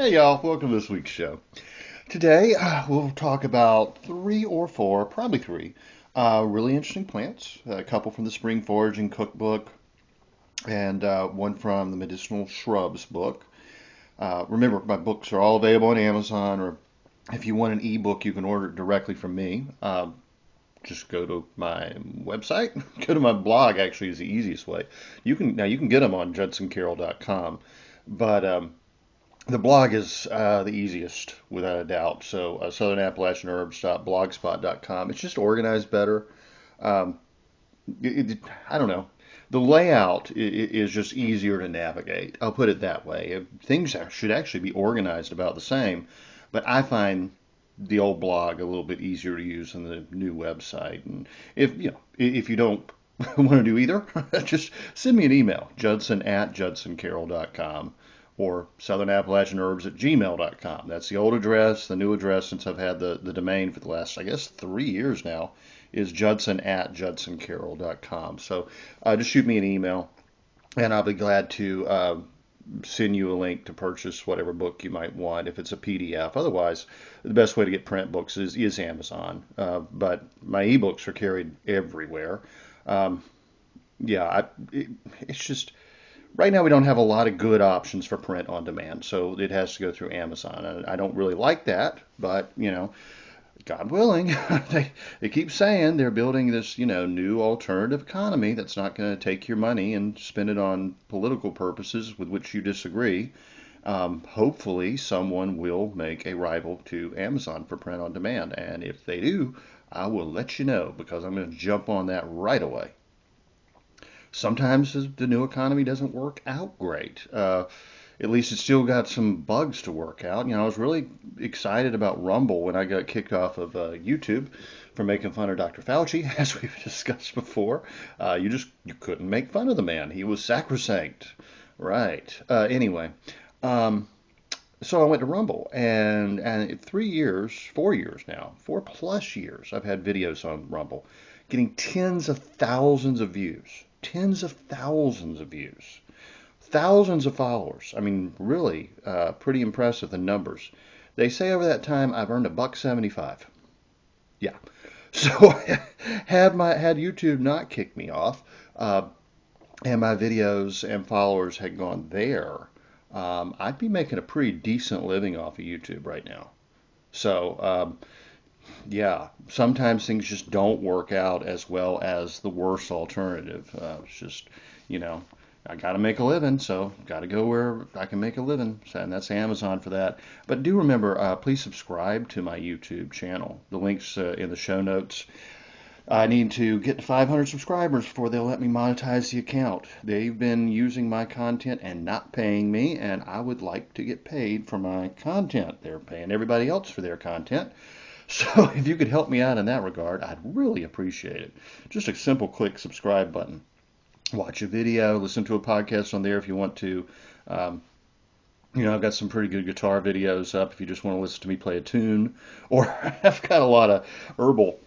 Hey y'all, welcome to this week's show. Today we'll talk about three or four, probably three, really interesting plants. A couple from the Spring Foraging Cookbook and one from the Medicinal Shrubs book. Remember, my books are all available on Amazon, or if you want an ebook, you can order it directly from me. Just go to my website, go to my blog. Actually, is the easiest way. You can get them on judsoncarroll.com, but the blog is the easiest, without a doubt. So southernappalachianherbs.blogspot.com. It's just organized better. Um, I don't know. The layout is just easier to navigate. I'll put it that way. Things should actually be organized about the same, but I find the old blog a little bit easier to use than the new website. And if you don't want to do either, just send me an email, judson@judsoncarroll.com or southernappalachianherbs@gmail.com. That's the old address. The new address, since I've had the domain for the last, I guess, 3 years now, is judson@judsoncarroll.com. So just shoot me an email, and I'll be glad to send you a link to purchase whatever book you might want if it's a PDF. Otherwise, the best way to get print books is Amazon. But my ebooks are carried everywhere. Um, yeah, it's just right now we don't have a lot of good options for print on demand, so it has to go through Amazon. And I don't really like that, but God willing, they keep saying they're building this, new alternative economy that's not going to take your money and spend it on political purposes with which you disagree. Hopefully, someone will make a rival to Amazon for print on demand, and if they do, I will let you know because I'm going to jump on that right away. Sometimes the new economy doesn't work out great. At least it's still got some bugs to work out. I was really excited about Rumble when I got kicked off of YouTube for making fun of Dr. Fauci, as we've discussed before. You couldn't make fun of the man. He was sacrosanct. Right. Anyway, um, so I went to Rumble, and 3 years, 4 years now, 4+ years, I've had videos on Rumble, getting tens of thousands of views. Tens of thousands of views, thousands of followers. I mean, really, pretty impressive, the numbers. They say over that time I've earned $1.75. Yeah. So had YouTube not kicked me off, and my videos and followers had gone there, I'd be making a pretty decent living off of YouTube right now. So yeah, sometimes things just don't work out as well as the worst alternative. It's just, you know, I got to make a living, so got to go where I can make a living, and that's Amazon for that. But do remember, please subscribe to my YouTube channel. The link's in the show notes. I need to get to 500 subscribers before they'll let me monetize the account. They've been using my content and not paying me, and I would like to get paid for my content. They're paying everybody else for their content. So if you could help me out in that regard, I'd really appreciate it. Just a simple click subscribe button. Watch a video, listen to a podcast on there if you want to. Um, I've got some pretty good guitar videos up if you just want to listen to me play a tune, or I've got a lot of herbal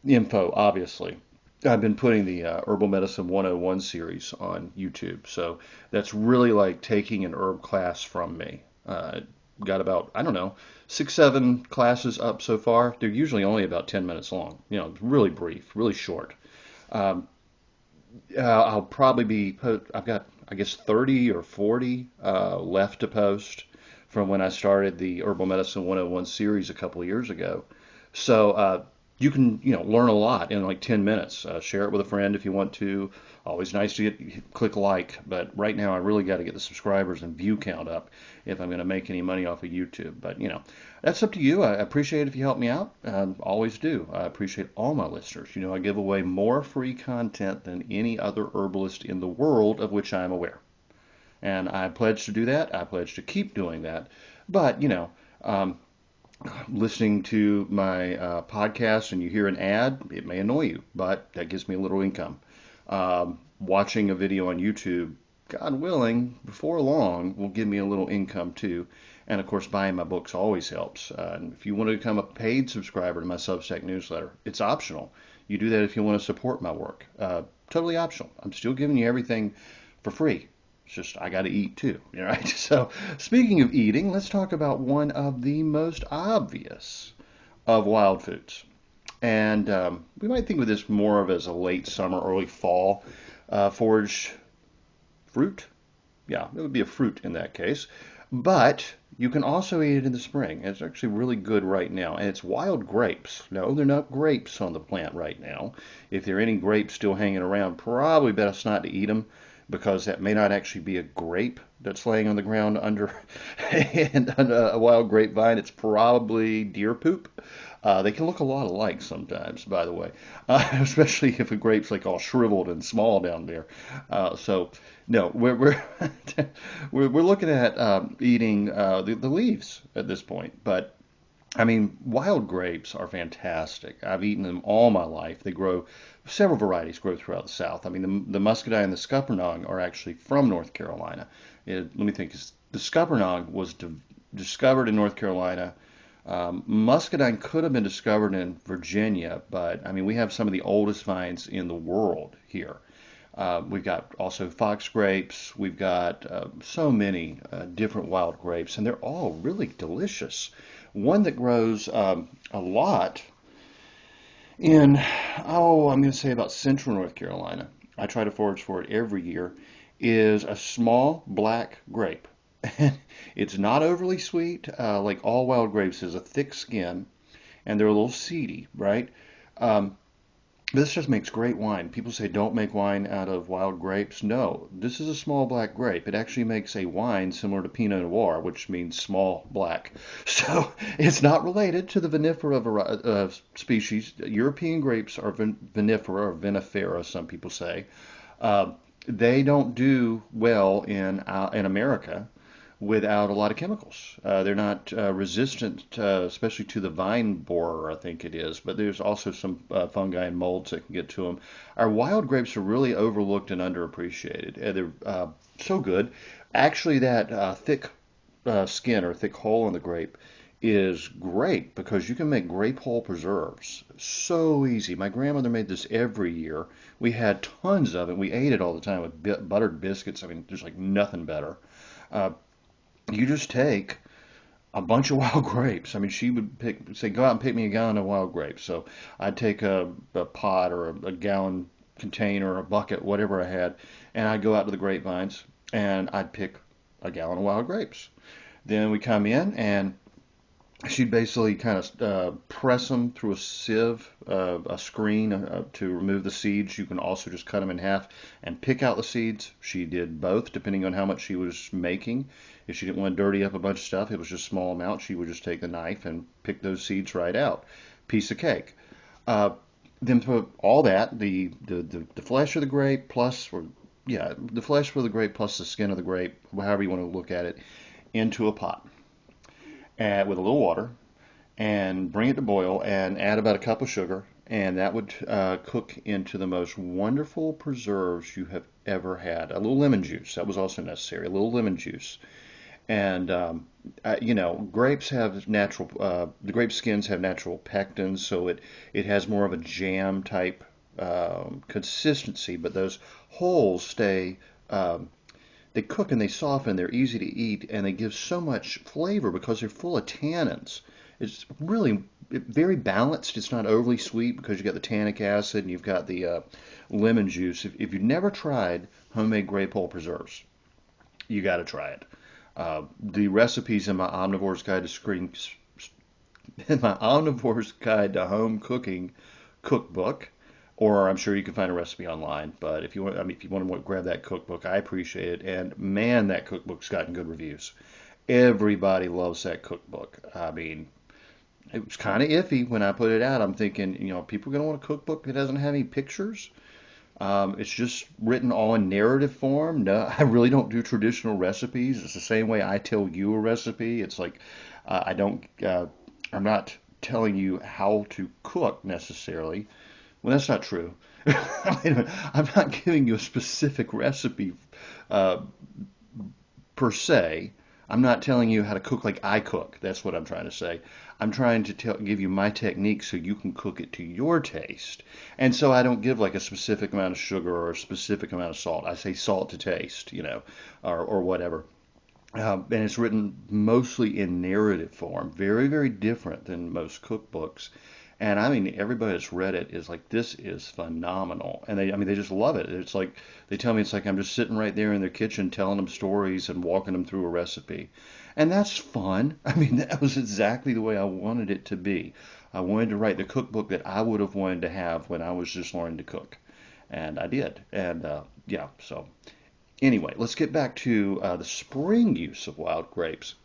info, obviously. I've been putting the Herbal Medicine 101 series on YouTube, so that's really like taking an herb class from me. Got about, I don't know, 6, 7 classes up so far. They're usually only about 10 minutes long, really brief, really short. Um, I'll probably I've got, I guess, 30 or 40 left to post from when I started the Herbal Medicine 101 series a couple of years ago. So you can, learn a lot in like 10 minutes. Share it with a friend if you want to. Always nice to click like, but right now I really got to get the subscribers and view count up if I'm going to make any money off of YouTube. But that's up to you. I appreciate it if you help me out. Always do. I appreciate all my listeners. I give away more free content than any other herbalist in the world of which I am aware. And I pledge to do that. I pledge to keep doing that. But, um, listening to my podcast and you hear an ad, it may annoy you, but that gives me a little income. Watching a video on YouTube, God willing, before long, will give me a little income too. And of course, buying my books always helps. And if you want to become a paid subscriber to my Substack newsletter, it's optional. You do that if you want to support my work. Totally optional. I'm still giving you everything for free. It's just I got to eat too, right? So speaking of eating, let's talk about one of the most obvious of wild foods. And we might think of this more of as a late summer, early fall forage fruit. Yeah, it would be a fruit in that case. But you can also eat it in the spring. It's actually really good right now. And it's wild grapes. No, they're not grapes on the plant right now. If there are any grapes still hanging around, probably best not to eat them because that may not actually be a grape that's laying on the ground under a wild grapevine. It's probably deer poop. They can look a lot alike sometimes, by the way, especially if a grape's like all shriveled and small down there. So no, we're looking at eating the leaves at this point. But I mean, wild grapes are fantastic. I've eaten them all my life. They grow, several varieties grow throughout the South. I mean, the muscadine and the scuppernong are actually from North Carolina. Let me think. The scuppernong was discovered in North Carolina. Muscadine could have been discovered in Virginia, but I mean, we have some of the oldest vines in the world here. We've got also fox grapes. We've got so many different wild grapes, and they're all really delicious. One that grows a lot in, I'm going to say about central North Carolina. I try to forage for it every year, is a small black grape. It's not overly sweet, like all wild grapes. Has a thick skin, and they're a little seedy, right? Um, this just makes great wine. People say don't make wine out of wild grapes. No, this is a small black grape. It actually makes a wine similar to Pinot Noir, which means small black. So it's not related to the vinifera species. European grapes are vinifera or vinifera, some people say. Uh, they don't do well in America without a lot of chemicals. They're not resistant, especially to the vine borer, I think it is, but there's also some fungi and molds that can get to them. Our wild grapes are really overlooked and underappreciated. They're so good. Actually, that thick skin or thick hull in the grape is great because you can make grape hull preserves. So easy. My grandmother made this every year. We had tons of it. We ate it all the time with buttered biscuits. I mean, there's like nothing better. Uh, you just take a bunch of wild grapes. I mean, she would say, go out and pick me a gallon of wild grapes. So I'd take a pot or a gallon container or a bucket, whatever I had, and I'd go out to the grapevines and I'd pick a gallon of wild grapes. Then we come in and she'd basically kind of press them through a sieve, a screen to remove the seeds. You can also just cut them in half and pick out the seeds. She did both, depending on how much she was making. If she didn't want to dirty up a bunch of stuff, it was just small amounts. She would just take the knife and pick those seeds right out. Piece of cake. Uh, then put all that, the flesh of the grape plus, or yeah, the flesh of the grape plus the skin of the grape, however you want to look at it, into a pot with a little water and bring it to boil and add about a cup of sugar, and that would cook into the most wonderful preserves you have ever had. A little lemon juice, that was also necessary, a little lemon juice. And grapes have natural. The grape skins have natural pectins, so it has more of a jam type consistency. But those wholes stay. They cook and they soften. They're easy to eat, and they give so much flavor because they're full of tannins. It's really very balanced. It's not overly sweet because you've got the tannic acid and you've got the lemon juice. If you've never tried homemade grape pulp preserves, you got to try it. The recipes in my Omnivore's Guide to Screen, in my Omnivore's Guide to Home Cooking cookbook, or I'm sure you can find a recipe online. But if you want, I mean, if you want to grab that cookbook, I appreciate it. And man, that cookbook's gotten good reviews. Everybody loves that cookbook. I mean, it was kind of iffy when I put it out. I'm thinking, people are going to want a cookbook that doesn't have any pictures. It's just written all in narrative form. No, I really don't do traditional recipes. It's the same way I tell you a recipe. It's like I don't. I'm not telling you how to cook necessarily. Well, that's not true. I'm not giving you a specific recipe uh, per se. I'm not telling you how to cook like I cook. That's what I'm trying to say. I'm trying to give you my technique so you can cook it to your taste. And so I don't give like a specific amount of sugar or a specific amount of salt. I say salt to taste, or whatever. And it's written mostly in narrative form, very, very different than most cookbooks. And I mean, everybody that's read it is like, this is phenomenal. And they just love it. It's like, they tell me it's like I'm just sitting right there in their kitchen telling them stories and walking them through a recipe. And that's fun. I mean, that was exactly the way I wanted it to be. I wanted to write the cookbook that I would have wanted to have when I was just learning to cook. And I did. And yeah, so anyway, let's get back to the spring use of wild grapes.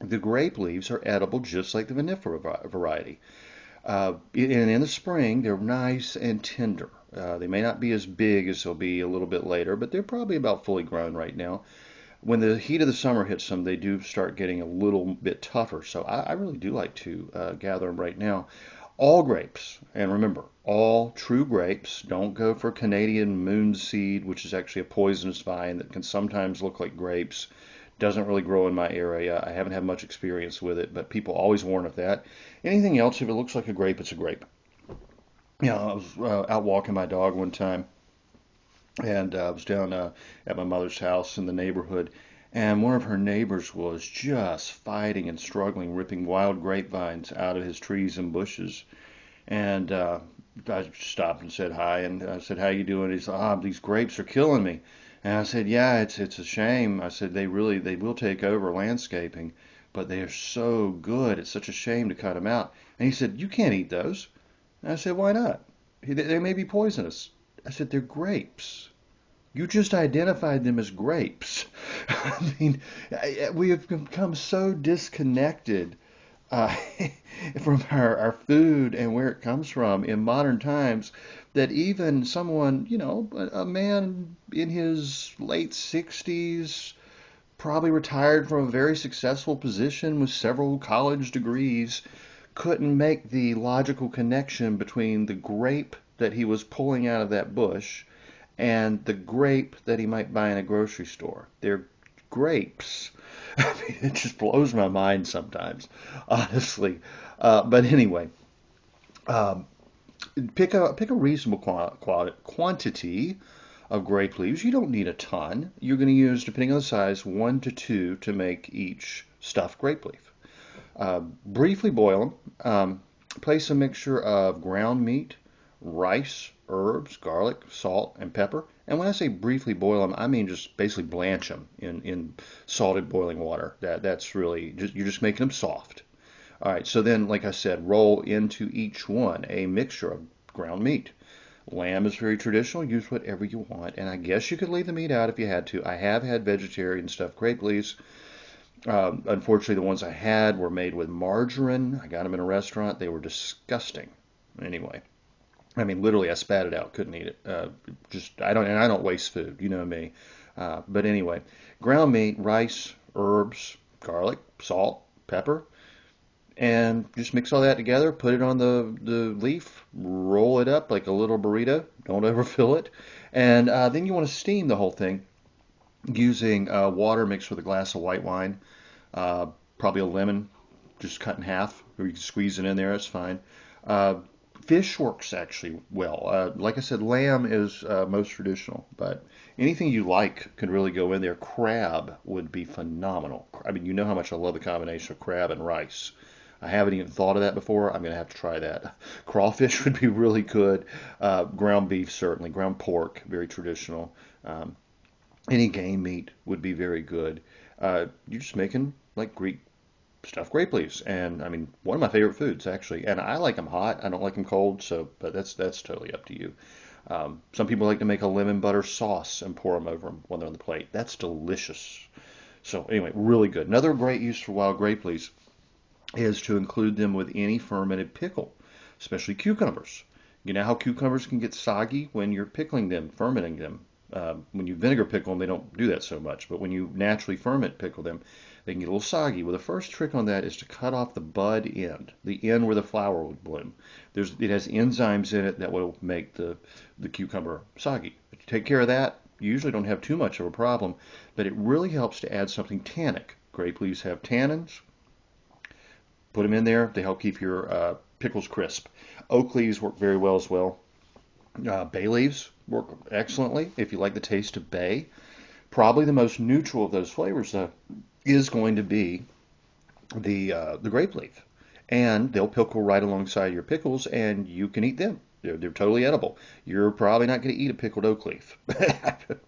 The grape leaves are edible just like the vinifera variety. And in the spring, they're nice and tender. They may not be as big as they'll be a little bit later, but they're probably about fully grown right now. When the heat of the summer hits them, they do start getting a little bit tougher. So I really do like to gather them right now. All grapes, and remember, all true grapes. Don't go for Canadian moonseed, which is actually a poisonous vine that can sometimes look like grapes. Doesn't really grow in my area. I haven't had much experience with it, but people always warn of that. Anything else, if it looks like a grape, it's a grape. I was out walking my dog one time, and I was down at my mother's house in the neighborhood, and one of her neighbors was just fighting and struggling, ripping wild grapevines out of his trees and bushes. And I stopped and said hi, and I said, "How you doing?" He said, "These grapes are killing me." And I said, "Yeah, it's a shame." I said, they will take over landscaping, but they are so good. It's such a shame to cut them out." And he said, "You can't eat those." And I said, "Why not?" They may be poisonous." I said, "They're grapes. You just identified them as grapes." I mean, we have become so disconnected uh, from our food and where it comes from in modern times that even someone, a man in his late 60s, probably retired from a very successful position with several college degrees, couldn't make the logical connection between the grape that he was pulling out of that bush and the grape that he might buy in a grocery store. They're grapes. I mean, it just blows my mind sometimes, honestly. But anyway, um, pick a reasonable quantity of grape leaves. You don't need a ton. You're going to use, depending on the size, 1 to 2 to make each stuffed grape leaf. Briefly boil them. Place a mixture of ground meat, rice, herbs, garlic, salt, and pepper. And when I say briefly boil them, I mean just basically blanch them in salted boiling water. That's really you're just making them soft. All right, so then, like I said, roll into each one a mixture of ground meat. Lamb is very traditional. Use whatever you want, and I guess you could leave the meat out if you had to. I have had vegetarian stuffed grape leaves. Unfortunately, the ones I had were made with margarine. I got them in a restaurant. They were disgusting. Anyway, I mean, literally, I spat it out. Couldn't eat it. I don't waste food. You know me. But anyway, ground meat, rice, herbs, garlic, salt, pepper, and just mix all that together. Put it on the leaf. Roll it up like a little burrito. Don't overfill it. And then you want to steam the whole thing using water mixed with a glass of white wine, uh, probably a lemon, just cut in half, or you can squeeze it in there. It's fine. Uh, Fish works actually well. Like I said, lamb is most traditional, but anything you like could really go in there. Crab would be phenomenal. I mean, you know how much I love the combination of crab and rice. I haven't even thought of that before. I'm going to have to try that. Crawfish would be really good. Ground beef, certainly. Ground pork, very traditional. Um, any game meat would be very good. You're just making like Greek stuffed grape leaves, and I mean one of my favorite foods actually. And I like them hot. I don't like them cold. So, but that's totally up to you. Some people like to make a lemon butter sauce and pour them over them when they're on the plate. That's delicious. So anyway, really good. Another great use for wild grape leaves is to include them with any fermented pickle, especially cucumbers. You know how cucumbers can get soggy when you're pickling them, fermenting them. When you vinegar pickle them, they don't do that so much, but when you naturally ferment pickle them, they can get a little soggy. Well, the first trick on that is to cut off the bud end, the end where the flower would bloom. It has enzymes in it that will make the cucumber soggy. If you take care of that, you usually don't have too much of a problem, but it really helps to add something tannic. Grape leaves have tannins. Put them in there. They help keep your pickles crisp. Oak leaves work very well as well. Bay leaves work excellently if you like the taste of bay. Probably the most neutral of those flavors, though, is going to be the grape leaf, and they'll pickle right alongside your pickles, and you can eat them. They're totally edible. You're probably not going to eat a pickled oak leaf.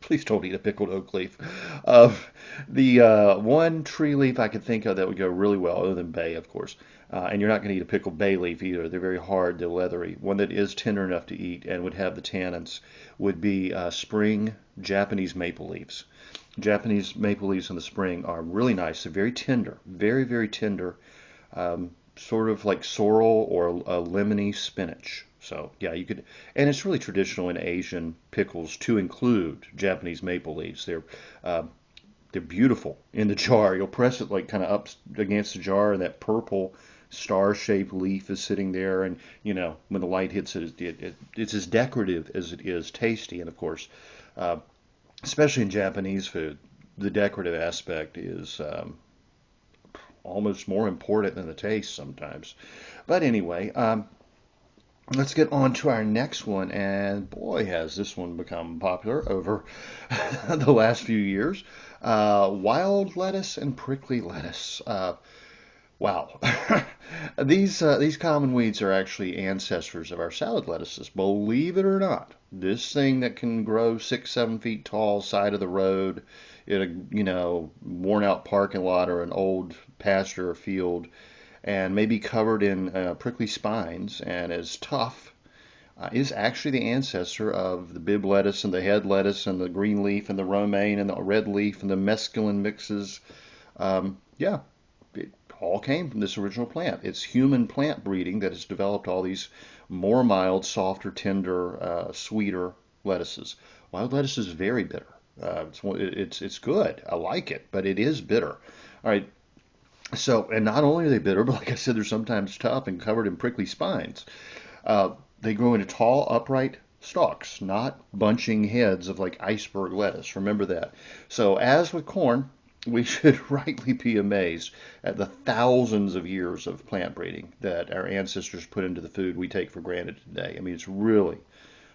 Please don't eat a pickled oak leaf. The one tree leaf I could think of that would go really well, other than bay, of course, and you're not going to eat a pickled bay leaf either. They're very hard, they're leathery. One that is tender enough to eat and would have the tannins would be spring Japanese maple leaves. Japanese maple leaves in the spring are really nice. They're very tender, very, very tender, sort of like sorrel or a lemony spinach. So yeah, you could, and it's really traditional in Asian pickles to include Japanese maple leaves. Uh, they're beautiful in the jar. You'll press it like kind of up against the jar, and that purple star-shaped leaf is sitting there. And you know, when the light hits it, it's as decorative as it is tasty. And of course, uh, especially in Japanese food, the decorative aspect is almost more important than the taste sometimes. But anyway, let's get on to our next one, and boy, has this one become popular over the last few years. Wild lettuce and prickly lettuce. Wow. These common weeds are actually ancestors of our salad lettuces, believe it or not. This thing that can grow 6, 7 feet tall, side of the road, in a worn out parking lot or an old pasture or field, and may be covered in prickly spines and is tough, is actually the ancestor of the Bib lettuce and the head lettuce and the green leaf and the romaine and the red leaf and the mesclun mixes. Yeah, it all came from this original plant. It's human plant breeding that has developed all these more mild, softer, tender, sweeter lettuces. Wild lettuce is very bitter. It's good. I like it, but it is bitter. All right. So, and not only are they bitter, but like I said, they're sometimes tough and covered in prickly spines. They grow into tall, upright stalks, not bunching heads of like iceberg lettuce. Remember that. So, as with corn, we should rightly be amazed at the thousands of years of plant breeding that our ancestors put into the food we take for granted today. I mean, it's really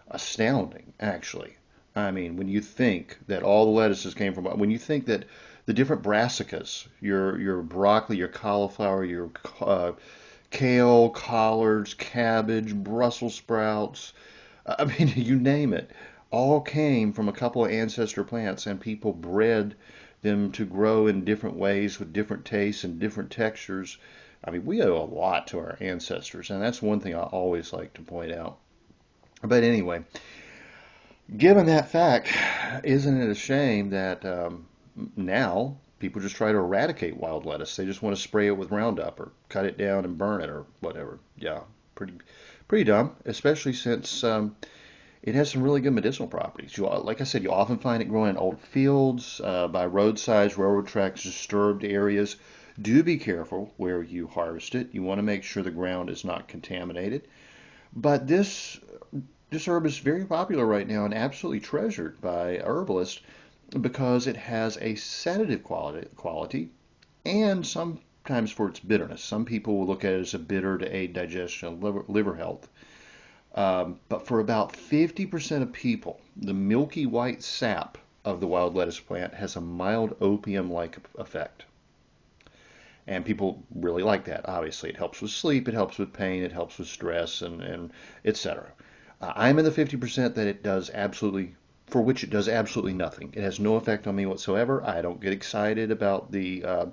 astounding, actually. I mean, when you think that all the lettuces came from, when you think that the different brassicas, your broccoli, your cauliflower, your kale, collards, cabbage, Brussels sprouts, I mean, you name it, all came from a couple of ancestor plants, and people bred them to grow in different ways with different tastes and different textures. I mean, we owe a lot to our ancestors, and that's one thing I always like to point out. But anyway, given that fact, isn't it a shame that now people just try to eradicate wild lettuce? They just want to spray it with Roundup or cut it down and burn it or whatever. Yeah, pretty dumb, especially since it has some really good medicinal properties. Like I said, you often find it growing in old fields, by roadsides, railroad tracks, disturbed areas. Do be careful where you harvest it. You want to make sure the ground is not contaminated. But this herb is very popular right now and absolutely treasured by herbalists. because it has a sedative quality and sometimes for its bitterness. Some people will look at it as a bitter to aid digestion and liver health. But for about 50% of people, the milky white sap of the wild lettuce plant has a mild opium-like effect. And people really like that, obviously. It helps with sleep, it helps with pain, it helps with stress, and etc. I'm in the 50% that it does absolutely, for which it does absolutely nothing. It has no effect on me whatsoever. I don't get excited about the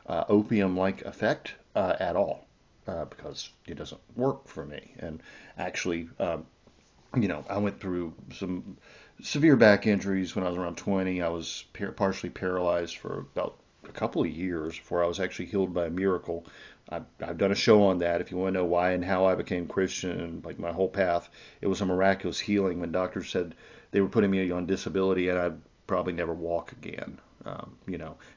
opium-like effect at all because it doesn't work for me. And actually, I went through some severe back injuries when I was around 20. I was partially paralyzed for about a couple of years before I was actually healed by a miracle. I've done a show on that. If you want to know why and how I became Christian and like my whole path, it was a miraculous healing when doctors said they were putting me on disability and I'd probably never walk again.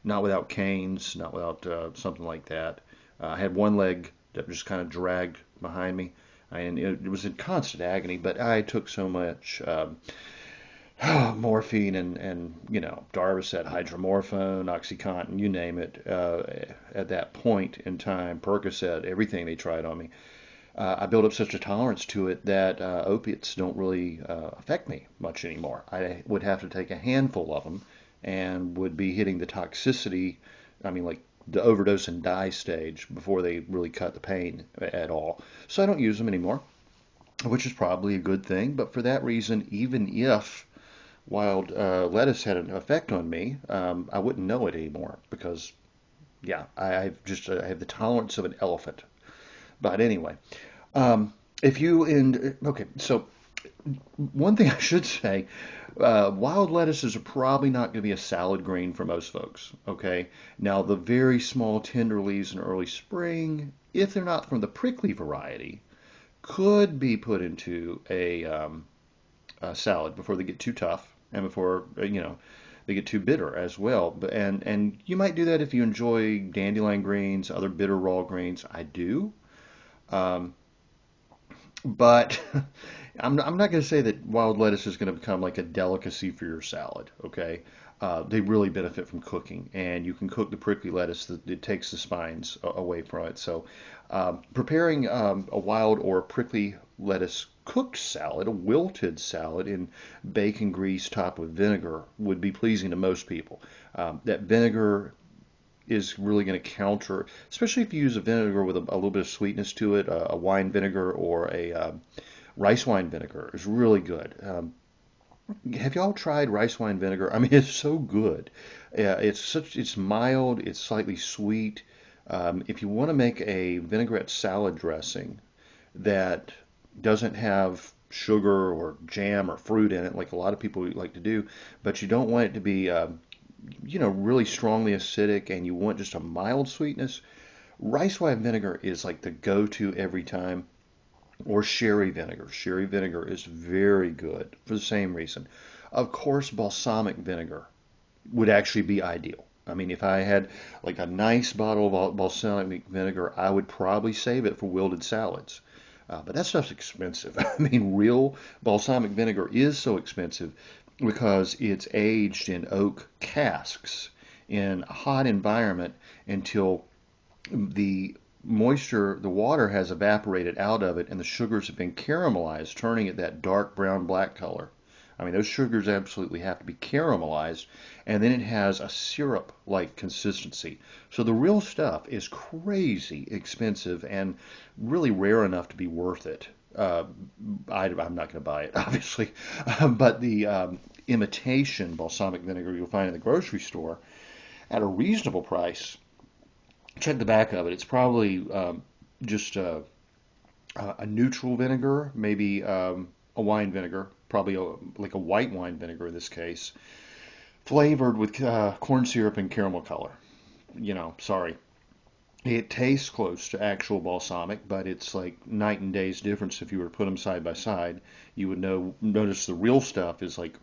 Not without canes, not without something like that. I had one leg that just kind of dragged behind me, and it was in constant agony. But I took so much morphine and Darvocet, hydromorphone, OxyContin, you name it. At that point in time, Percocet, everything they tried on me. I built up such a tolerance to it that opiates don't really affect me much anymore. I would have to take a handful of them and would be hitting the toxicity, I mean, like the overdose and die stage before they really cut the pain at all. So I don't use them anymore, which is probably a good thing. But for that reason, even if wild lettuce had an effect on me, I wouldn't know it anymore because, yeah, I have the tolerance of an elephant. But anyway, if you in okay, so one thing I should say, wild lettuces are probably not going to be a salad green for most folks. Okay, now the very small tender leaves in early spring, if they're not from the prickly variety, could be put into a salad before they get too tough and before they get too bitter as well. And you might do that if you enjoy dandelion greens, other bitter raw greens. I do. Um, but I'm not going to say that wild lettuce is going to become like a delicacy for your salad. Okay, they really benefit from cooking, and you can cook the prickly lettuce that it takes the spines away from it. So, preparing a wild or prickly lettuce cooked salad, a wilted salad in bacon grease topped with vinegar, would be pleasing to most people. That vinegar is really going to counter, especially if you use a vinegar with a little bit of sweetness to it, a wine vinegar or a rice wine vinegar is really good. Have y'all tried rice wine vinegar? I mean, it's so good. It's mild, it's slightly sweet. If you want to make a vinaigrette salad dressing that doesn't have sugar or jam or fruit in it, like a lot of people like to do, but you don't want it to be really strongly acidic and you want just a mild sweetness, rice wine vinegar is like the go-to every time. Or sherry vinegar. Sherry vinegar is very good for the same reason. Of course, balsamic vinegar would actually be ideal. I mean, if I had like a nice bottle of balsamic vinegar, I would probably save it for wilted salads. But that stuff's expensive. I mean, real balsamic vinegar is so expensive because it's aged in oak casks in a hot environment until the moisture, the water has evaporated out of it and the sugars have been caramelized, turning it that dark brown black color. I mean, those sugars absolutely have to be caramelized, and then it has a syrup-like consistency. So the real stuff is crazy expensive and really rare enough to be worth it. I'm not going to buy it, obviously, but the imitation balsamic vinegar you'll find in the grocery store at a reasonable price. Check the back of it. It's probably just a neutral vinegar, maybe a wine vinegar, probably like a white wine vinegar in this case, flavored with corn syrup and caramel color. Sorry. It tastes close to actual balsamic, but it's like night and day's difference if you were to put them side by side. You would notice the real stuff is like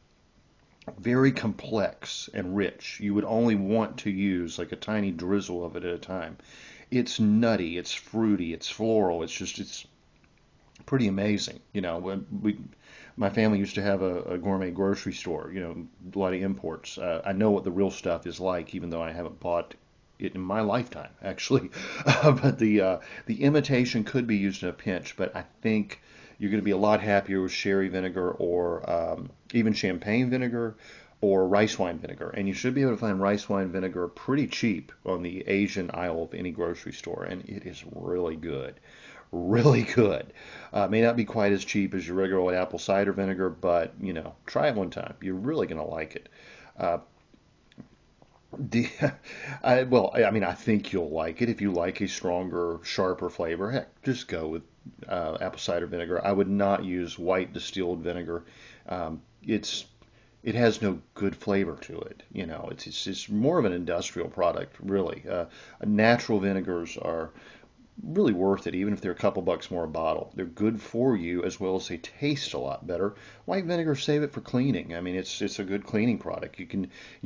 very complex and rich. You would only want to use like a tiny drizzle of it at a time. It's nutty, it's fruity, it's floral. It's pretty amazing. When my family used to have a gourmet grocery store, a lot of imports. I know what the real stuff is like, even though I haven't bought it in my lifetime, actually. But the imitation could be used in a pinch, but I think you're going to be a lot happier with sherry vinegar or even champagne vinegar or rice wine vinegar. And you should be able to find rice wine vinegar pretty cheap on the Asian aisle of any grocery store, and it is really good. Really good. May not be quite as cheap as your regular old apple cider vinegar, but try it one time. You're really going to like it. Uh, the, I think you'll like it if you like a stronger, sharper flavor. Heck, just go with apple cider vinegar. I would not use white distilled vinegar. It's it has no good flavor to it. It's more of an industrial product, really. Natural vinegars are really worth it, even if they're a couple bucks more a bottle. They're good for you as well as they taste a lot better. White vinegar, save it for cleaning. I mean, it's a good cleaning product. You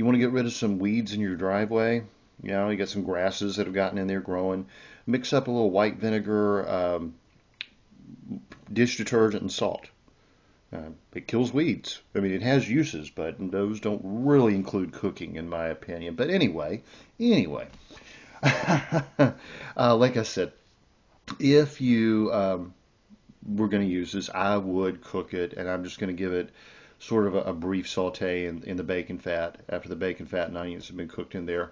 want to get rid of some weeds in your driveway. You got some grasses that have gotten in there growing. Mix up a little white vinegar, dish detergent, and salt. It kills weeds. I mean, it has uses, but those don't really include cooking, in my opinion. But anyway, like I said, if you were going to use this, I would cook it, and I'm just going to give it sort of a brief saute in the bacon fat after the bacon fat and onions have been cooked in there.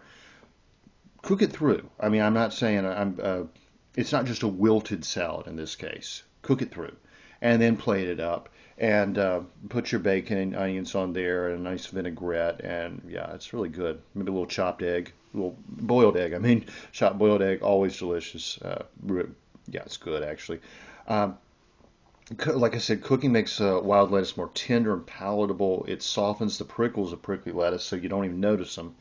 Cook it through. I mean, I'm not saying it's not just a wilted salad in this case. Cook it through, and then plate it up, and put your bacon and onions on there, and a nice vinaigrette, and yeah, it's really good. Maybe a little chopped egg, a little boiled egg. I mean, chopped boiled egg, always delicious. Yeah, it's good actually. Um, like I said, cooking makes wild lettuce more tender and palatable. It softens the prickles of prickly lettuce so you don't even notice them.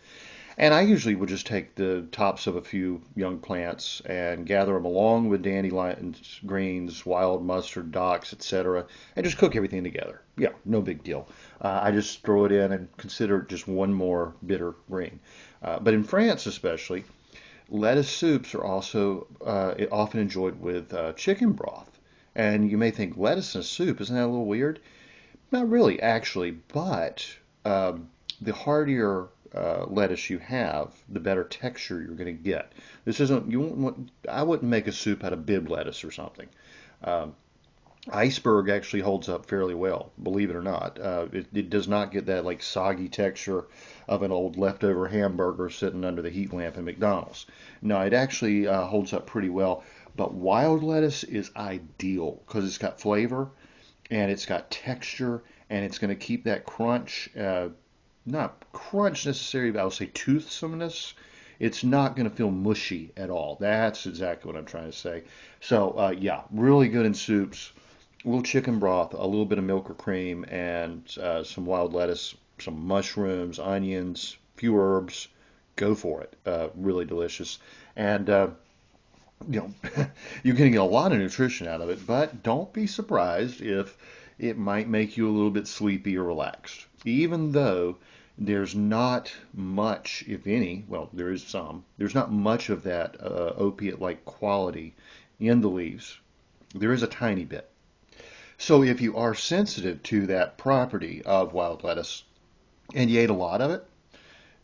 And I usually would just take the tops of a few young plants and gather them along with dandelions, greens, wild mustard, docks, etc., and just cook everything together. Yeah, no big deal. I just throw it in and consider it just one more bitter green. But in France, especially, lettuce soups are also often enjoyed with chicken broth. And you may think lettuce in a soup, isn't that a little weird? Not really, actually, but the heartier lettuce you have, the better texture you're going to get. This isn't you won't want, I wouldn't make a soup out of Bib lettuce or something. Um, Iceberg actually holds up fairly well, believe it or not. It does not get that like soggy texture of an old leftover hamburger sitting under the heat lamp in McDonald's. No, it actually holds up pretty well. But wild lettuce is ideal because it's got flavor and it's got texture and it's going to keep that crunch, not crunch necessarily, but I would say toothsomeness. It's not going to feel mushy at all. That's exactly what I'm trying to say. So, yeah, really good in soups. A little chicken broth, a little bit of milk or cream, and some wild lettuce, some mushrooms, onions, few herbs. Go for it. Really delicious. And, you know, you're going to get a lot of nutrition out of it, but don't be surprised if it might make you a little bit sleepy or relaxed. Even though there's not much, if any, well, there is some, there's not much of that opiate-like quality in the leaves. There is a tiny bit. So if you are sensitive to that property of wild lettuce and you ate a lot of it,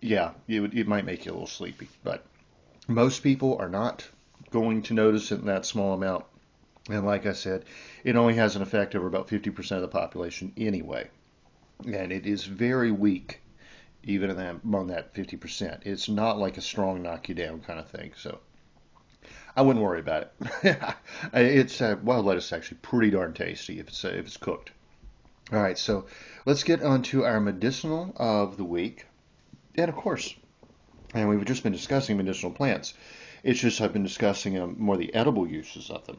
yeah, it might make you a little sleepy. But most people are not going to notice it in that small amount. And like I said, it only has an effect over about 50% of the population anyway. And it is very weak, even in among that 50%. It's not like a strong knock you down kind of thing. So I wouldn't worry about it. It's wild lettuce is actually pretty darn tasty if it's cooked. All right, so let's get on to our medicinal of the week. And of course, and we've just been discussing medicinal plants. It's just I've been discussing more the edible uses of them.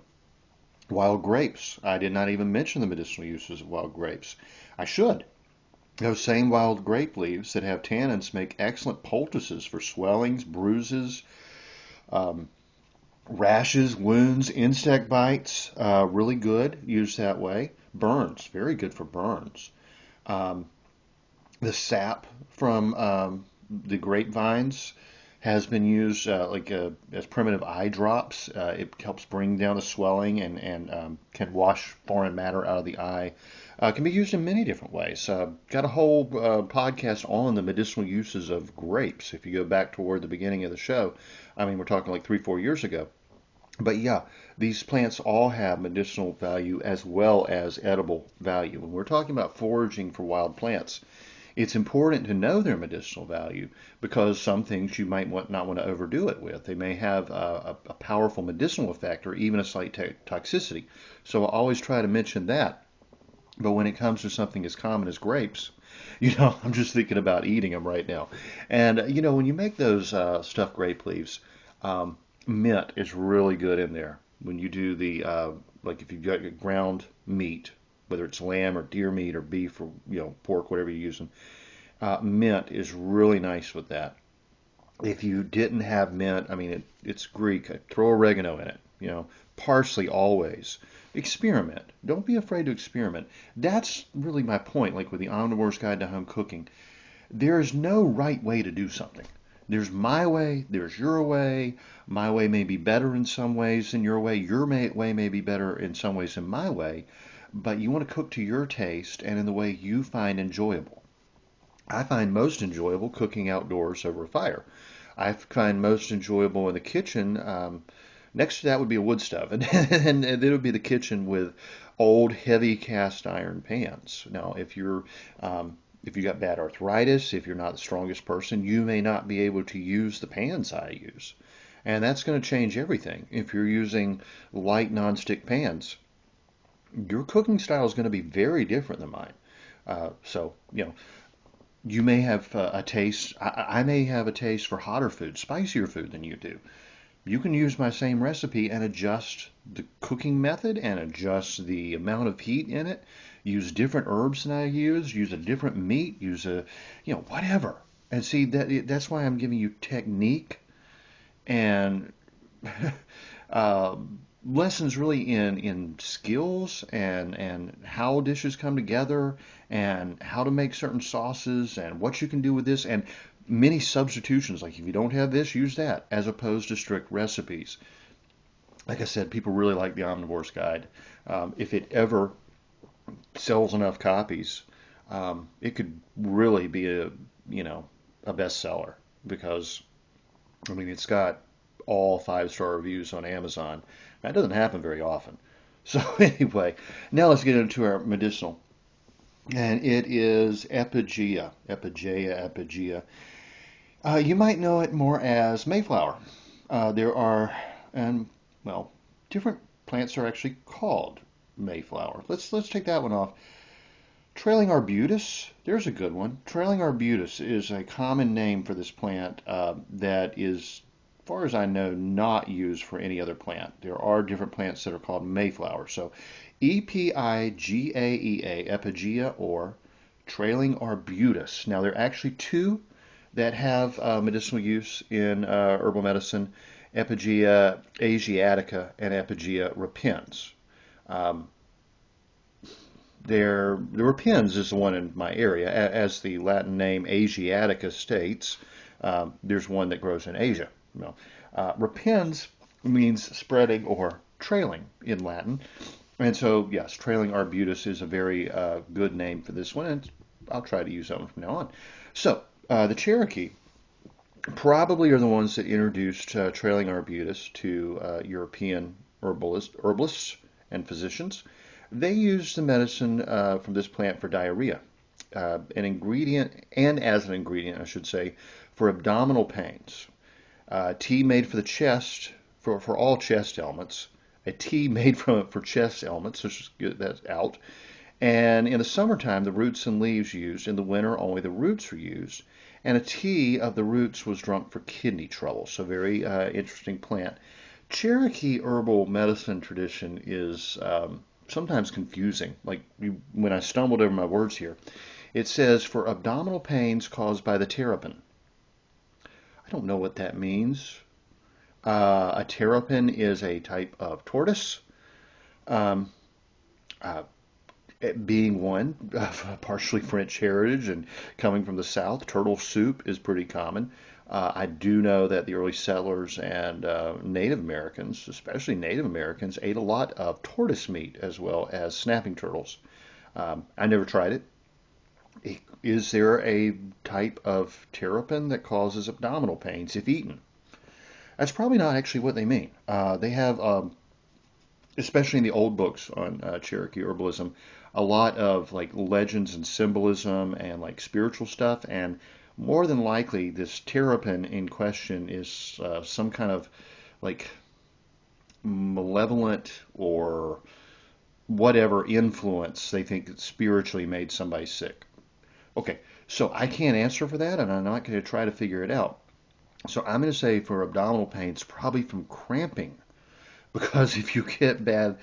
Wild grapes. I did not even mention the medicinal uses of wild grapes. I should. Those same wild grape leaves that have tannins make excellent poultices for swellings, bruises, um, rashes, wounds, insect bites. Really good, used that way. Burns. Very good for burns. Um, the sap from the grapevines has been used as primitive eye drops. It helps bring down the swelling and can wash foreign matter out of the eye. Can be used in many different ways. Got a whole podcast on the medicinal uses of grapes. If you go back toward the beginning of the show, I mean, we're talking like 3, 4 years ago. But yeah, these plants all have medicinal value as well as edible value. When we're talking about foraging for wild plants, it's important to know their medicinal value because some things you might not want to overdo it with. They may have a powerful medicinal effect or even a slight toxicity. So I always try to mention that. But when it comes to something as common as grapes, I'm just thinking about eating them right now. And, when you make those stuffed grape leaves, mint is really good in there. When you do like if you've got your ground meat, whether it's lamb or deer meat or beef or, pork, whatever you're using, mint is really nice with that. If you didn't have mint, I mean, it's Greek. Throw oregano in it, parsley always. Experiment. Don't be afraid to experiment. That's really my point, like with the Omnivore's Guide to Home Cooking. There is no right way to do something. There's my way, there's your way. My way may be better in some ways than your way. Your way may be better in some ways than my way. But you want to cook to your taste and in the way you find enjoyable. I find most enjoyable cooking outdoors over a fire. I find most enjoyable in the kitchen. Next to that would be a wood stove, and it would be the kitchen with old, heavy cast iron pans. Now, if you got bad arthritis, if you're not the strongest person, you may not be able to use the pans I use, and that's going to change everything. If you're using light nonstick pans, your cooking style is going to be very different than mine. So, you may have a taste. I may have a taste for hotter food, spicier food than you do. You can use my same recipe and adjust the cooking method and adjust the amount of heat in it. Use different herbs than I use a different meat, use whatever. And see, that's why I'm giving you technique and uh, lessons really in skills and how dishes come together and how to make certain sauces and what you can do with this and many substitutions, like if you don't have this, use that, as opposed to strict recipes. Like I said, people really like the Omnivore's Guide. If it ever sells enough copies, it could really be a bestseller because, I mean, it's got all 5-star reviews on Amazon. That doesn't happen very often. So anyway, now let's get into our medicinal. And it is epigea. You might know it more as Mayflower. There are, different plants are actually called Mayflower. Let's take that one off. Trailing arbutus, there's a good one. Trailing arbutus is a common name for this plant that is, as far as I know, not used for any other plant. There are different plants that are called Mayflower. So Epigaea, epigea, or trailing arbutus. Now, there are actually two that have medicinal use in herbal medicine: Epigea asiatica and Epigea repens. The repens is the one in my area. As the Latin name Asiatica states, there's one that grows in Asia. Repens means spreading or trailing in Latin. And so, yes, trailing arbutus is a very good name for this one, and I'll try to use that one from now on. So, the Cherokee probably are the ones that introduced trailing arbutus to European herbalists and physicians. They used the medicine from this plant for diarrhea, as an ingredient, I should say, for abdominal pains. Tea made for the chest, for all chest ailments. A tea made from it for chest ailments, so that's out. And in the summertime, the roots and leaves used. In the winter, only the roots were used. And a tea of the roots was drunk for kidney trouble. So very interesting plant. Cherokee herbal medicine tradition is sometimes confusing. Like when I stumbled over my words here, it says for abdominal pains caused by the terrapin. I don't know what that means. A terrapin is a type of tortoise. Um, uh, Being one of partially French heritage and coming from the South, turtle soup is pretty common. I do know that the early settlers and Native Americans, especially Native Americans, ate a lot of tortoise meat as well as snapping turtles. I never tried it. Is there a type of terrapin that causes abdominal pains if eaten? That's probably not actually what they mean. They have, especially in the old books on Cherokee herbalism, a lot of like legends and symbolism and like spiritual stuff. And more than likely, this terrapin in question is some kind of like malevolent or whatever influence they think that spiritually made somebody sick. Okay, so I can't answer for that, and I'm not going to try to figure it out. So I'm going to say for abdominal pain, it's probably from cramping. Because if you get bad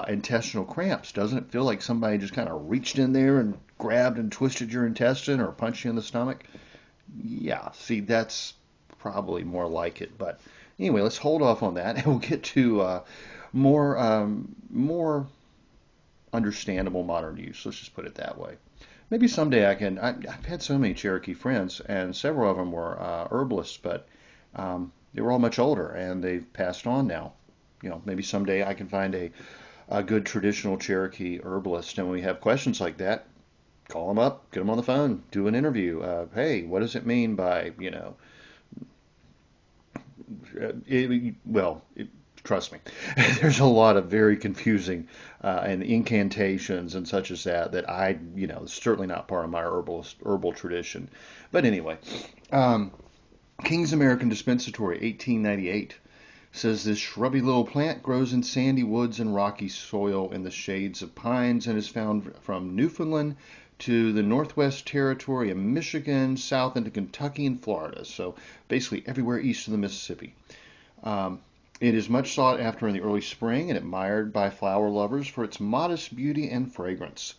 intestinal cramps, doesn't it feel like somebody just kind of reached in there and grabbed and twisted your intestine or punched you in the stomach? Yeah, see, that's probably more like it. But anyway, let's hold off on that, and we'll get to more understandable modern use. Let's just put it that way. Maybe someday I can. I've had so many Cherokee friends, and several of them were herbalists, but they were all much older, and they've passed on now. Maybe someday I can find a good traditional Cherokee herbalist, and when we have questions like that, call them up, get them on the phone, do an interview. Hey, what does it mean by, trust me, there's a lot of very confusing and incantations and such as that I, certainly not part of my herbal tradition. But anyway, King's American Dispensatory, 1898. Says this shrubby little plant grows in sandy woods and rocky soil in the shades of pines and is found from Newfoundland to the Northwest Territory of Michigan, south into Kentucky and Florida. So basically everywhere east of the Mississippi. It is much sought after in the early spring and admired by flower lovers for its modest beauty and fragrance.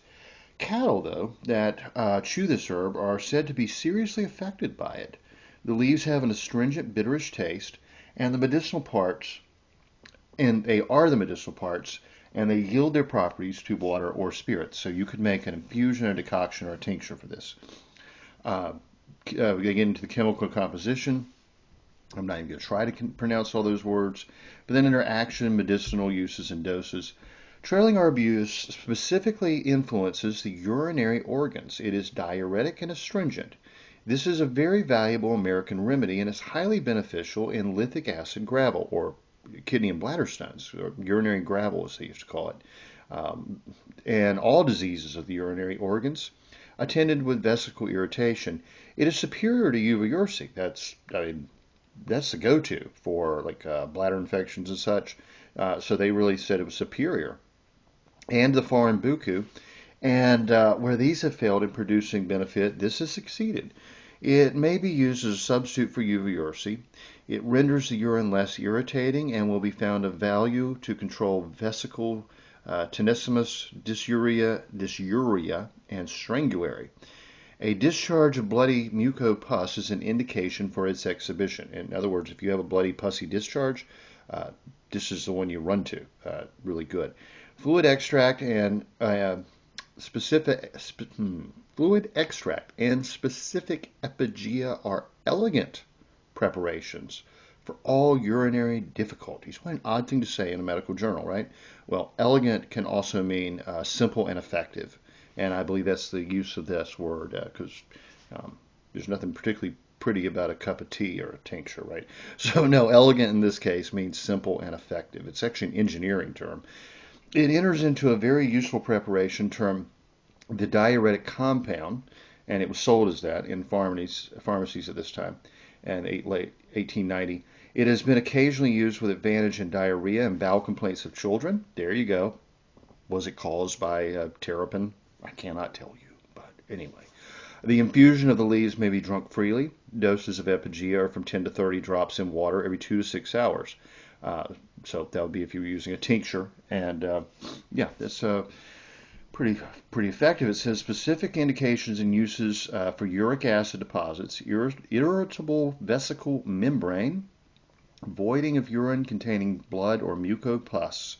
Cattle, though, that chew this herb are said to be seriously affected by it. The leaves have an astringent, bitterish taste, and the medicinal parts, and they are the medicinal parts, and they yield their properties to water or spirits. So you could make an infusion, a decoction, or a tincture for this. We get into the chemical composition. I'm not even going to try to pronounce all those words. But then under action, medicinal uses, and doses. Trailing Arbutus specifically influences the urinary organs. It is diuretic and astringent. This is a very valuable American remedy and is highly beneficial in lithic acid gravel, or kidney and bladder stones, or urinary gravel as they used to call it, and all diseases of the urinary organs attended with vesical irritation. It is superior to uveursi. That's the go-to for like bladder infections and such. So they really said it was superior. And the foreign buku. And where these have failed in producing benefit, this has succeeded. It may be used as a substitute for uveursi. It renders the urine less irritating and will be found of value to control vesicle tenesmus, dysuria, and strangury. A discharge of bloody mucopus is an indication for its exhibition. In other words, if you have a bloody pussy discharge, this is the one you run to. Really good. Fluid extract and fluid extract and specific epigea are elegant preparations for all urinary difficulties. What an odd thing to say in a medical journal, right? Well, elegant can also mean simple and effective. And I believe that's the use of this word because there's nothing particularly pretty about a cup of tea or a tincture, right? So no, elegant in this case means simple and effective. It's actually an engineering term. It enters into a very useful preparation termed the diuretic compound, and it was sold as that in pharmacies at this time, and late 1890. It has been occasionally used with advantage in diarrhea and bowel complaints of children. There you go. Was it caused by terrapin? I cannot tell you, but anyway. The infusion of the leaves may be drunk freely. Doses of epigea are from 10 to 30 drops in water every 2 to 6 hours. So that would be if you were using a tincture. And yeah, that's pretty effective. It says specific indications and uses for uric acid deposits, irritable vesicle membrane, voiding of urine containing blood or mucopus,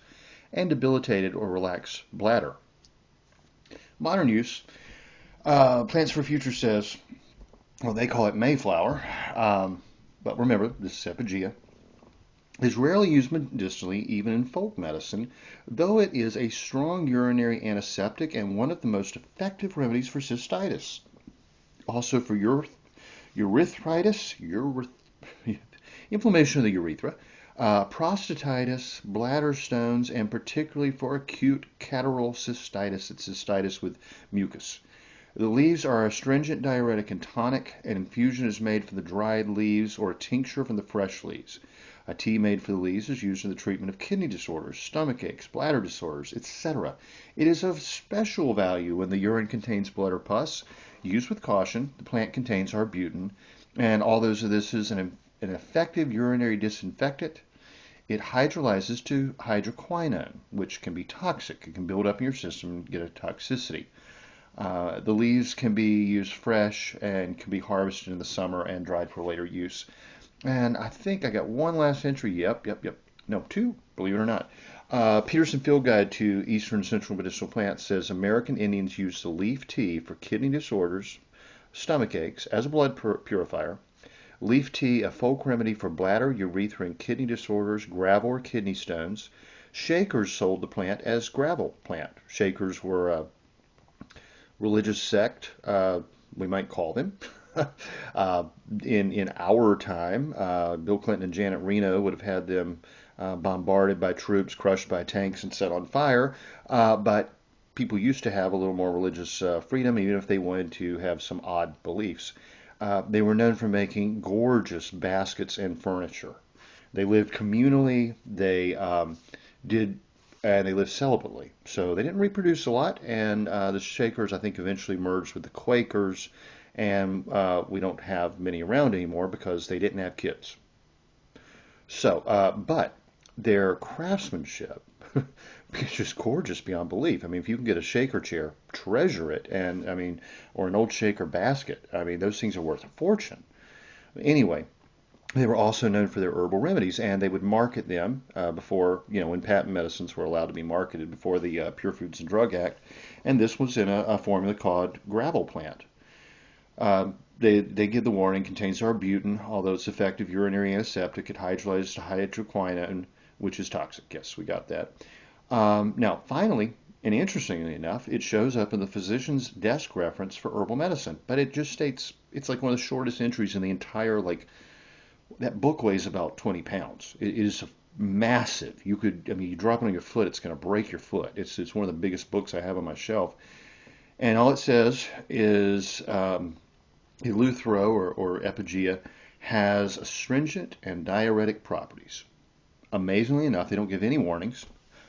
and debilitated or relaxed bladder. Modern use. Plants for Future says, well, they call it Mayflower. but remember, this is epigea, is rarely used medicinally, even in folk medicine, though it is a strong urinary antiseptic and one of the most effective remedies for cystitis. Also for urethritis, inflammation of the urethra, prostatitis, bladder stones, and particularly for acute catarrhal cystitis, it's cystitis with mucus. The leaves are astringent, diuretic, and tonic. An infusion is made from the dried leaves or a tincture from the fresh leaves. A tea made from the leaves is used in the treatment of kidney disorders, stomach aches, bladder disorders, etc. It is of special value when the urine contains blood or pus. Use with caution. The plant contains arbutin, and although this is an effective urinary disinfectant, it hydrolyzes to hydroquinone, which can be toxic. It can build up in your system and get a toxicity. The leaves can be used fresh and can be harvested in the summer and dried for later use. And I think I got one last entry. Yep. No, two, believe it or not. Peterson Field Guide to Eastern Central Medicinal Plants says American Indians use the leaf tea for kidney disorders, stomach aches, as a blood purifier. Leaf tea, a folk remedy for bladder, urethra, and kidney disorders, gravel or kidney stones. Shakers sold the plant as gravel plant. Shakers were a religious sect, we might call them. In our time, Bill Clinton and Janet Reno would have had them bombarded by troops, crushed by tanks, and set on fire. But people used to have a little more religious freedom, even if they wanted to have some odd beliefs. They were known for making gorgeous baskets and furniture. They lived communally. They they lived celibately. So they didn't reproduce a lot. And the Shakers, I think, eventually merged with the Quakers. And we don't have many around anymore because they didn't have kids. So, but their craftsmanship is just gorgeous beyond belief. I mean, if you can get a Shaker chair, treasure it, and I mean, or an old Shaker basket. I mean, those things are worth a fortune. Anyway, they were also known for their herbal remedies, and they would market them before, when patent medicines were allowed to be marketed before the Pure Foods and Drug Act. And this was in a formula called gravel plant. They give the warning, contains arbutin, although it's effective urinary antiseptic. It hydrolyzes to hydroquinone, which is toxic. Yes, we got that. Now, finally, and interestingly enough, it shows up in the physician's desk reference for herbal medicine, but it just states it's like one of the shortest entries in the entire, that book weighs about 20 pounds. It is massive. You drop it on your foot, it's going to break your foot. It's one of the biggest books I have on my shelf. And all it says is Eleuthero or epigea has astringent and diuretic properties. Amazingly enough, they don't give any warnings.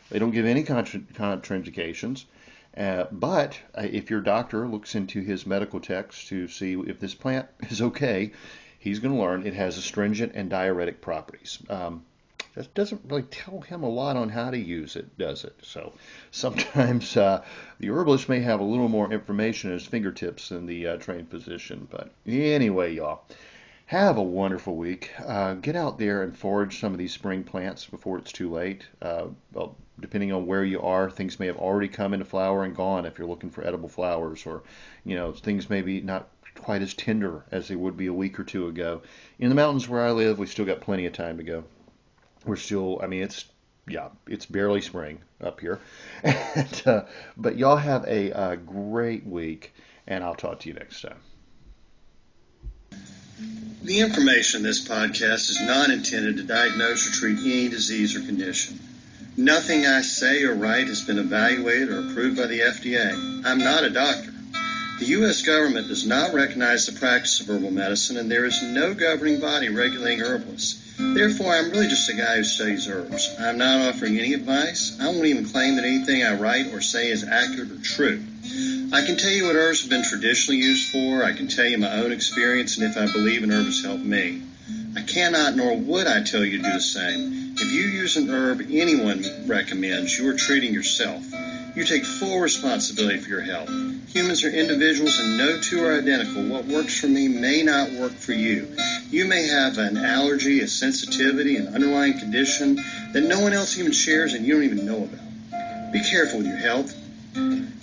They don't give any contraindications. But if your doctor looks into his medical text to see if this plant is okay, he's going to learn it has astringent and diuretic properties. That doesn't really tell him a lot on how to use it, does it? So sometimes the herbalist may have a little more information at his fingertips than the trained physician. But anyway, y'all, have a wonderful week. Get out there and forage some of these spring plants before it's too late. Well, depending on where you are, things may have already come into flower and gone if you're looking for edible flowers, or things may be not quite as tender as they would be a week or two ago. In the mountains where I live, we still got plenty of time to go. We're still, it's barely spring up here. But y'all have a great week, and I'll talk to you next time. The information in this podcast is not intended to diagnose or treat any disease or condition. Nothing I say or write has been evaluated or approved by the FDA. I'm not a doctor. The U.S. government does not recognize the practice of herbal medicine, and there is no governing body regulating herbalists. Therefore, I'm really just a guy who studies herbs. I'm not offering any advice. I won't even claim that anything I write or say is accurate or true. I can tell you what herbs have been traditionally used for. I can tell you my own experience and if I believe an herb has helped me. I cannot nor would I tell you to do the same. If you use an herb anyone recommends, you are treating yourself. You take full responsibility for your health. Humans are individuals and no two are identical. What works for me may not work for you. You may have an allergy, a sensitivity, an underlying condition that no one else even shares and you don't even know about. Be careful with your health.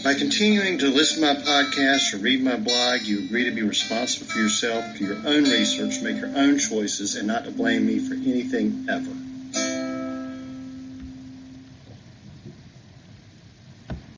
By continuing to listen to my podcast or read my blog, you agree to be responsible for yourself, for your own research, make your own choices, and not to blame me for anything ever.